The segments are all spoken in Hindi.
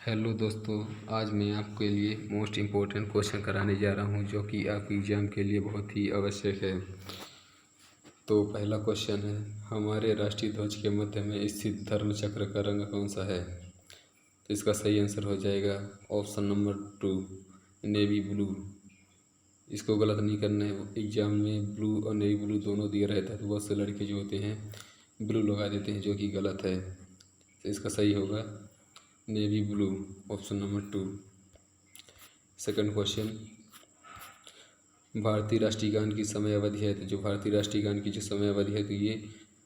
हेलो दोस्तों, आज मैं आपके लिए मोस्ट इम्पोर्टेंट क्वेश्चन कराने जा रहा हूं जो कि आपके एग्ज़ाम के लिए बहुत ही आवश्यक है। तो पहला क्वेश्चन है, हमारे राष्ट्रीय ध्वज के मध्य में स्थित धर्म चक्र का रंग कौन सा है? तो इसका सही आंसर हो जाएगा ऑप्शन नंबर 2, नेवी ब्लू। इसको गलत नहीं करना है। एग्जाम में ब्लू और नेवी ब्लू दोनों दिया रहता है, तो बहुत से लड़के जो होते हैं ब्लू लगा देते हैं, जो कि गलत है। तो इसका सही होगा navy blue, option number 2। Second question, भारतीय राष्ट्रीय गान की समय अवधि है। तो जो भारतीय राष्ट्रीय गान की जो समय अवधि है तो ये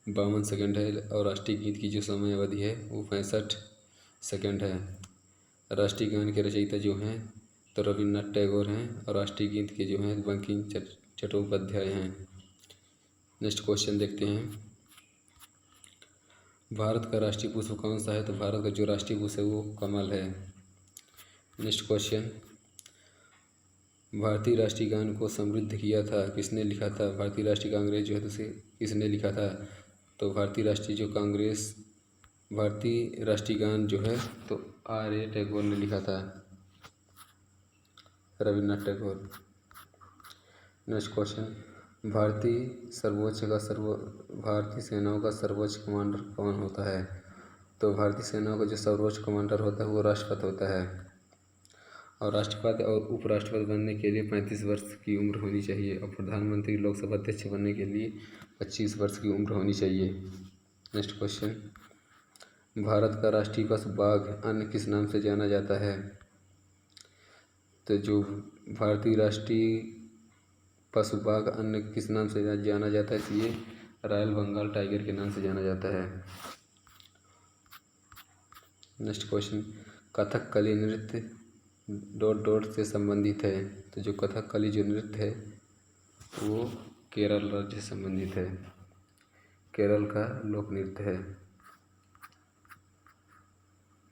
52 सेकंड है, और राष्ट्रीय गीत की जो समय अवधि है वो 65 सेकंड है। राष्ट्रीय गान के रचयिता जो हैं तो रविन्द्रनाथ टैगोर हैं, और राष्ट्रीय गीत के जो हैं बंकिम चट्टोपाध्याय हैं। नेक्स्ट क्वेश्चन देखते हैं, भारत का राष्ट्रीय पुष्प कौन सा है? तो भारत का जो राष्ट्रीय पुष्प है वो कमल है। नेक्स्ट क्वेश्चन, भारतीय राष्ट्रीय गान को समृद्ध किया था, किसने लिखा था? भारतीय राष्ट्रीय कांग्रेस जो है तो उसे किसने लिखा था? तो भारतीय राष्ट्रीय गान जो है तो R.A. टैगोर ने लिखा था, रविन्द्रनाथ टैगोर। नेक्स्ट क्वेश्चन, भारतीय सेनाओं का सर्वोच्च कमांडर कौन होता है? तो भारतीय सेनाओं का जो सर्वोच्च कमांडर होता है वो राष्ट्रपति होता है, और राष्ट्रपति और उपराष्ट्रपति बनने के लिए 35 वर्ष की उम्र होनी चाहिए, और प्रधानमंत्री लोकसभा अध्यक्ष बनने के लिए 25 वर्ष की उम्र होनी चाहिए। नेक्स्ट क्वेश्चन, भारत का राष्ट्रीय पशु बाघ अन्य किस नाम से जाना जाता है? तो जो भारतीय राष्ट्रीय पशु बाघ अन्य किस नाम से जाना जाता है? तो ये रॉयल बंगाल टाइगर के नाम से जाना जाता है। नेक्स्ट क्वेश्चन, कथकली नृत्य ... से संबंधित है। तो जो कथकली जो नृत्य है वो केरल राज्य से संबंधित है, केरल का लोक नृत्य है।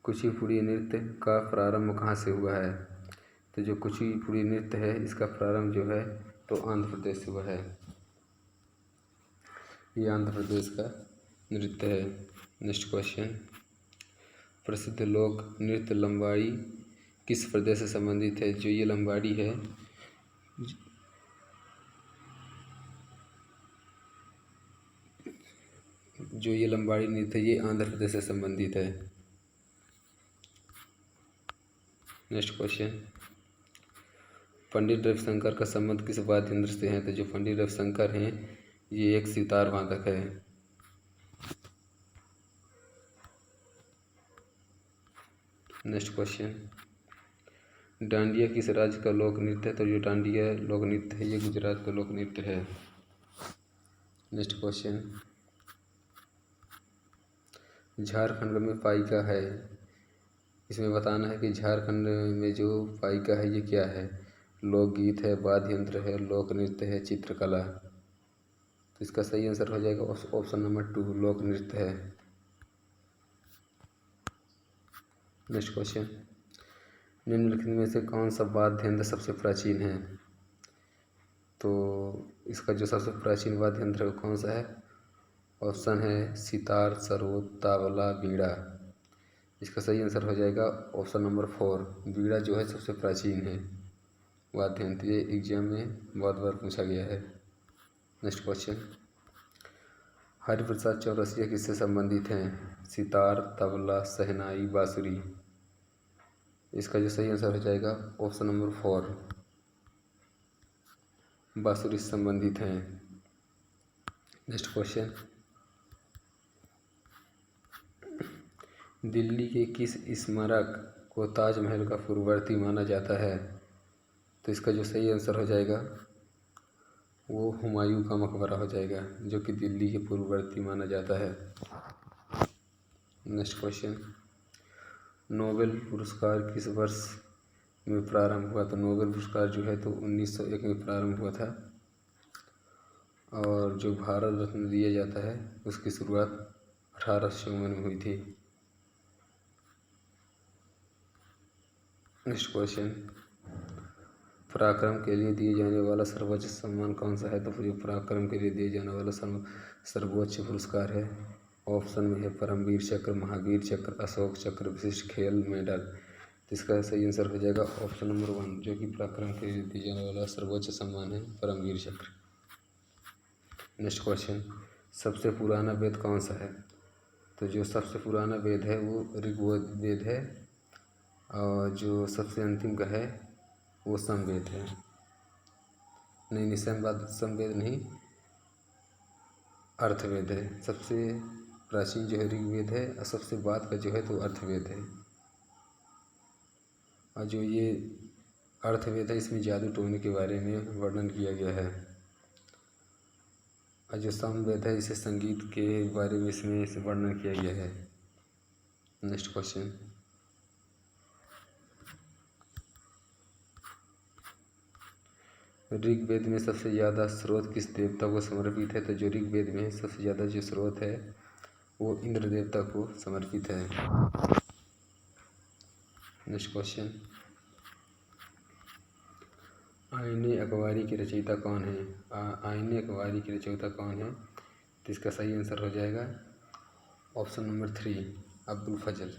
कुचिपुड़ी नृत्य का प्रारंभ कहाँ से हुआ है? तो जो कुचिपुड़ी नृत्य है इसका प्रारंभ जो है तो आंध्र प्रदेश से हुआ है। ये आंध्र प्रदेश का नृत्य है। नेक्स्ट क्वेश्चन, प्रसिद्ध लोक नृत्य लंबाड़ी किस प्रदेश से संबंधित है? जो ये लंबाड़ी है नृत्य ये आंध्र प्रदेश से संबंधित है। नेक्स्ट क्वेश्चन, पंडित रविशंकर का संबंध किस वाद्य यंत्र से है? तो जो पंडित रविशंकर हैं ये एक सितार वादक है। नेक्स्ट क्वेश्चन, डांडिया किस राज्य का लोक नृत्य है? तो जो डांडिया लोक नृत्य है ये गुजरात का लोक नृत्य है। नेक्स्ट क्वेश्चन, झारखंड में पाइका है, इसमें बताना है कि झारखंड में जो पाइका है ये क्या है? लोकगीत है, वाद्य यंत्र है, लोक नृत्य है, चित्रकला। तो इसका सही आंसर हो जाएगा ऑप्शन नंबर 2, लोक नृत्य है। नेक्स्ट क्वेश्चन, निम्नलिखित में से कौन सा वाद्य यंत्र सबसे प्राचीन है? तो इसका जो सबसे प्राचीन वाद्य यंत्र है वो कौन सा है? ऑप्शन है सितार, सरोद, तबला, बीड़ा। इसका सही आंसर हो जाएगा ऑप्शन नंबर 4, बीड़ा जो है सबसे प्राचीन है वाद्य यंत्र। ये एग्जाम में बहुत बार पूछा गया है। नेक्स्ट क्वेश्चन, हरिप्रसाद चौरसिया किससे संबंधित हैं? सितार, तबला, शहनाई, बांसुरी। इसका जो सही आंसर हो जाएगा ऑप्शन नंबर 4, बांसुरी से संबंधित हैं। नेक्स्ट क्वेश्चन, दिल्ली के किस स्मारक को ताजमहल का पूर्ववर्ती माना जाता है? तो इसका जो सही आंसर हो जाएगा वो हुमायूं का मकबरा हो जाएगा, जो कि दिल्ली के पूर्ववर्ती माना जाता है। नेक्स्ट क्वेश्चन, नोबेल पुरस्कार किस वर्ष में प्रारंभ हुआ? तो नोबेल पुरस्कार जो है तो 1901 में प्रारंभ हुआ था, और जो भारत रत्न दिया जाता है उसकी शुरुआत 1851 में हुई थी। नेक्स्ट क्वेश्चन, पराक्रम के लिए दिए जाने वाला सर्वोच्च सम्मान कौन सा है? तो जो पराक्रम के लिए दिए जाने वाला सर्वोच्च पुरस्कार है, ऑप्शन में है परमवीर चक्र, महावीर चक्र, अशोक चक्र, विशिष्ट खेल मेडल। तो इसका सही आंसर हो जाएगा ऑप्शन नंबर 1, जो कि पराक्रम के लिए दिया जाने वाला सर्वोच्च सम्मान है, परमवीर चक्र। नेक्स्ट क्वेश्चन, सबसे पुराना वेद कौन सा है? तो जो सबसे पुराना वेद है वो ऋग्वेद वेद है, और जो सबसे अंतिम का है वो समवेद है। नहीं, समवेद नहीं, अर्थवेद है। सबसे प्राचीन जो है ऋग्वेद है, और सबसे बाद का जो है तो अर्थवेद है। और जो ये अर्थवेद है इसमें जादू टोने के बारे में वर्णन किया गया है, और जो सामवेद है इसे संगीत के बारे में इसमें वर्णन किया गया है। नेक्स्ट क्वेश्चन, ऋग्वेद में सबसे ज़्यादा स्रोत किस देवता को समर्पित है? तो जो ऋग्वेद में सबसे ज़्यादा जो स्रोत है वो इंद्र देवता को समर्पित है। नेक्स्ट क्वेश्चन, आईने अकबारी की रचयिता कौन है? आईने अकबारी की रचयिता कौन है? तो इसका सही आंसर हो जाएगा ऑप्शन नंबर 3, अब्दुल फजल।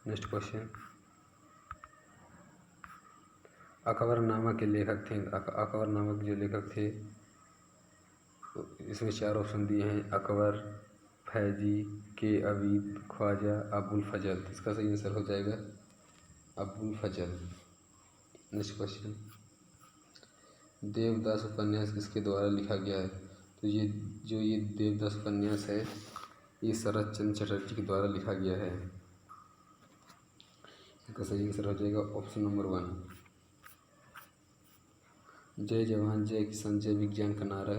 नेक्स्ट क्वेश्चन, अकबरनामा के लेखक थे। अकबरनामा के जो लेखक थे तो इसमें 4 ऑप्शन दिए हैं, अकबर, फैजी, के अबीद, ख्वाजा, अबुल फजल। इसका सही आंसर हो जाएगा अबुल फजल। नेक्स्ट क्वेश्चन, देवदास उपन्यास किसके द्वारा लिखा गया है? तो ये देवदास उपन्यास है ये शरत चंद्र चटर्जी के द्वारा लिखा गया है। इसका सही आंसर हो जाएगा ऑप्शन नंबर 1। जय जवान जय किसान जय विज्ञान का नारा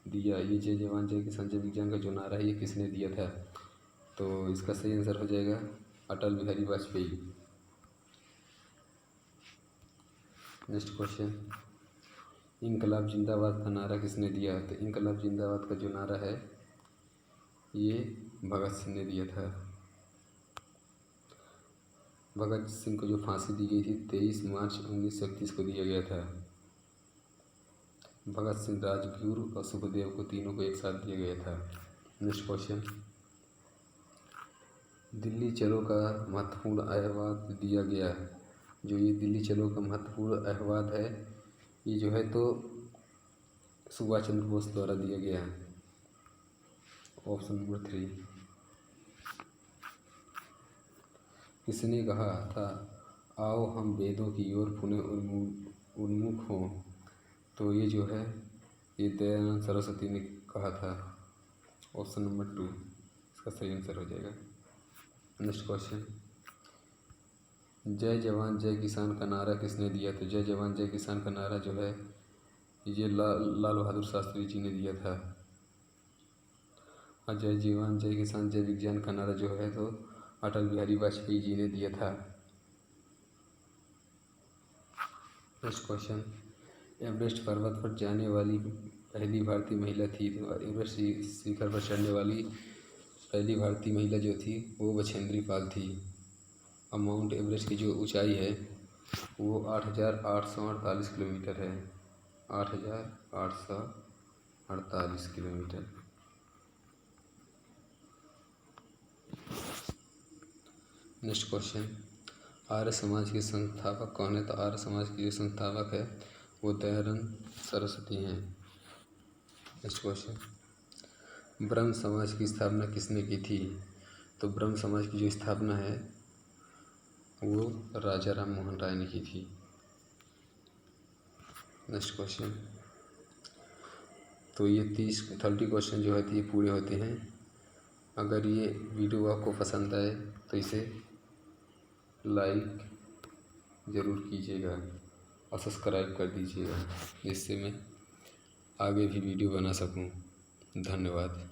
दिया, ये जय जवान जय किसान जय विज्ञान का जो नारा है ये किसने दिया था? तो इसका सही आंसर हो जाएगा अटल बिहारी वाजपेयी। नेक्स्ट क्वेश्चन, इनकलाब जिंदाबाद का नारा किसने दिया? तो इनकलाब जिंदाबाद का जो नारा है ये भगत सिंह ने दिया था। भगत सिंह को जो फांसी दी गई थी 23 मार्च 1931 को दिया गया था। भगत सिंह, राजगुरु और सुखदेव को तीनों को एक साथ दिया गया था। नेक्स्ट क्वेश्चन, दिल्ली चलो का महत्वपूर्ण अहवाल दिया गया है। जो ये दिल्ली चलो का महत्वपूर्ण अहवाल है ये जो है तो सुभाष चंद्र बोस द्वारा दिया गया है, ऑप्शन नंबर 3। किसने कहा था आओ हम वेदों की ओर पुनः उन्मुख हों? तो ये जो है ये दयानंद सरस्वती ने कहा था, ऑप्शन नंबर 2 इसका सही आंसर हो जाएगा। नेक्स्ट क्वेश्चन, जय जवान जय किसान का नारा किसने दिया? तो जय जवान जय किसान का नारा जो है ये लाल बहादुर शास्त्री जी ने दिया था। और जय जवान जय किसान जय विज्ञान का नारा जो है तो अटल बिहारी वाजपेयी जी ने दिया था। नेक्स्ट क्वेश्चन, एवरेस्ट पर्वत पर जाने वाली पहली भारतीय महिला थी। तो एवरेस्ट शिखर पर चढ़ने वाली पहली भारतीय महिला जो थी वो बछेंद्री पाल थी। और माउंट एवरेस्ट की जो ऊंचाई है वो 8,848 किलोमीटर है, 8,848 kilometre. Next question, Arya Samaj के संस्थापक कौन है? तो आर्य समाज के जो संस्थापक है वो दयानंद सरस्वती हैं। नेक्स्ट क्वेश्चन, ब्रह्म समाज की स्थापना किसने की थी? तो ब्रह्म समाज की जो स्थापना है वो राजा राम मोहन राय ने की थी। नेक्स्ट क्वेश्चन, तो ये 30 क्वेश्चन जो है ये पूरे होते हैं। अगर ये वीडियो आपको पसंद आए तो इसे लाइक ज़रूर कीजिएगा और सब्सक्राइब कर दीजिएगा, जिससे मैं आगे भी वीडियो बना सकूं। धन्यवाद।